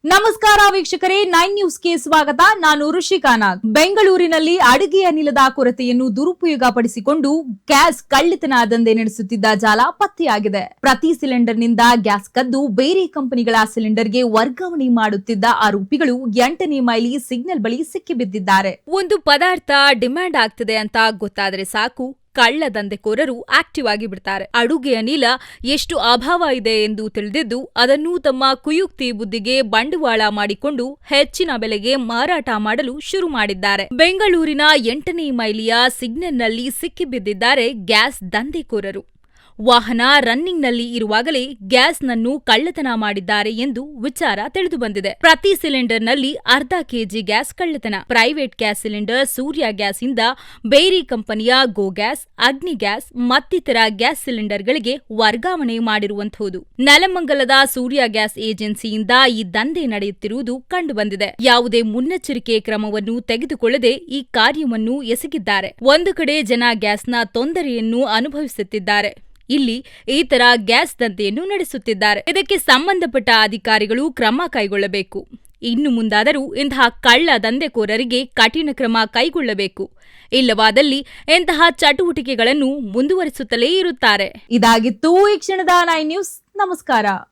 ನಮಸ್ಕಾರ ವೀಕ್ಷಕರೇ, 9 ನ್ಯೂಸ್ಗೆ ಸ್ವಾಗತ. ನಾನು ಋಷಿಕಾ ನಾಗ್. ಬೆಂಗಳೂರಿನಲ್ಲಿ ಅಡುಗೆ ಅನಿಲದ ಕೊರತೆಯನ್ನು ದುರುಪಯೋಗಪಡಿಸಿಕೊಂಡು ಗ್ಯಾಸ್ ಕಳ್ಳತನ ದಂಧೆ ನಡೆಸುತ್ತಿದ್ದ ಜಾಲ ಪತ್ತೆಯಾಗಿದೆ. ಪ್ರತಿ ಸಿಲಿಂಡರ್ನಿಂದ ಗ್ಯಾಸ್ ಕದ್ದು ಬೇರೆ ಕಂಪನಿಗಳ ಸಿಲಿಂಡರ್ಗೆ ವರ್ಗಾವಣೆ ಮಾಡುತ್ತಿದ್ದ ಆರೋಪಿಗಳು 8ನೇ ಮೈಲಿ ಸಿಗ್ನಲ್ ಬಳಿ ಸಿಕ್ಕಿಬಿದ್ದಿದ್ದಾರೆ. ಒಂದು ಪದಾರ್ಥ ಡಿಮ್ಯಾಂಡ್ ಆಗ್ತಿದೆ ಅಂತ ಗೊತ್ತಾದ್ರೆ ಸಾಕು, ಕಳ್ಳ ದಂಧೆಕೋರರು ಆಕ್ಟಿವ್ ಆಗಿ ಬಿಡ್ತಾರೆ. ಅಡುಗೆ ಅನಿಲ ಎಷ್ಟು ಅಭಾವ ಇದೆ ಎಂದು ತಿಳಿದಿದ್ದು ಅದನ್ನು ತಮ್ಮ ಕುಯುಕ್ತಿ ಬುದ್ಧಿಗೆ ಬಂಡವಾಳ ಮಾಡಿಕೊಂಡು ಹೆಚ್ಚಿನ ಬೆಲೆಗೆ ಮಾರಾಟ ಮಾಡಲು ಶುರು ಮಾಡಿದ್ದಾರೆ. ಬೆಂಗಳೂರಿನ 8ನೇ ಮೈಲಿಯ ಸಿಗ್ನಲ್ನಲ್ಲಿ ಸಿಕ್ಕಿಬಿದ್ದಿದ್ದಾರೆ ಗ್ಯಾಸ್ ದಂಧೆಕೋರರು. ವಾಹನ ರನ್ನಿಂಗ್ನಲ್ಲಿ ಇರುವಾಗಲೇ ಗ್ಯಾಸ್ನನ್ನು ಕಳ್ಳತನ ಮಾಡಿದ್ದಾರೆ ಎಂದು ವಿಚಾರ ತಿಳಿದುಬಂದಿದೆ. ಪ್ರತಿ ಸಿಲಿಂಡರ್ನಲ್ಲಿ ಅರ್ಧ ಕೆಜಿ ಗ್ಯಾಸ್ ಕಳ್ಳತನ. ಪ್ರೈವೇಟ್ ಗ್ಯಾಸ್ ಸಿಲಿಂಡರ್ ಸೂರ್ಯ ಗ್ಯಾಸ್ ಇಂದ ಬೇರೆ ಕಂಪನಿಯ ಗೋ ಗ್ಯಾಸ್, ಅಗ್ನಿ ಗ್ಯಾಸ್ ಮತ್ತಿತರ ಗ್ಯಾಸ್ ಸಿಲಿಂಡರ್ಗಳಿಗೆ ವರ್ಗಾವಣೆ ಮಾಡಿರುವಂತಹುದು. ನೆಲಮಂಗಲದ ಸೂರ್ಯ ಗ್ಯಾಸ್ ಏಜೆನ್ಸಿಯಿಂದ ಈ ದಂಧೆ ನಡೆಯುತ್ತಿರುವುದು ಕಂಡುಬಂದಿದೆ. ಯಾವುದೇ ಮುನ್ನೆಚ್ಚರಿಕೆ ಕ್ರಮವನ್ನು ತೆಗೆದುಕೊಳ್ಳದೆ ಈ ಕಾರ್ಯವನ್ನು ಎಸಗಿದ್ದಾರೆ. ಒಂದು ಕಡೆ ಜನ ಗ್ಯಾಸ್ನ ತೊಂದರೆಯನ್ನು ಅನುಭವಿಸುತ್ತಿದ್ದಾರೆ, ಇಲ್ಲಿ ಈ ತರ ಗ್ಯಾಸ್ ದಂಧೆಯನ್ನು ನಡೆಸುತ್ತಿದ್ದಾರೆ. ಇದಕ್ಕೆ ಸಂಬಂಧಪಟ್ಟ ಅಧಿಕಾರಿಗಳು ಕ್ರಮ ಕೈಗೊಳ್ಳಬೇಕು. ಇನ್ನು ಮುಂದಾದರೂ ಇಂತಹ ಕಳ್ಳ ದಂಧೆಕೋರರಿಗೆ ಕಠಿಣ ಕ್ರಮ ಕೈಗೊಳ್ಳಬೇಕು. ಇಲ್ಲವಾದಲ್ಲಿ ಇಂತಹ ಚಟುವಟಿಕೆಗಳನ್ನು ಮುಂದುವರಿಸುತ್ತಲೇ ಇರುತ್ತಾರೆ. ಇದಾಗಿತ್ತು ಈ ಕ್ಷಣದ 9 ನ್ಯೂಸ್. ನಮಸ್ಕಾರ.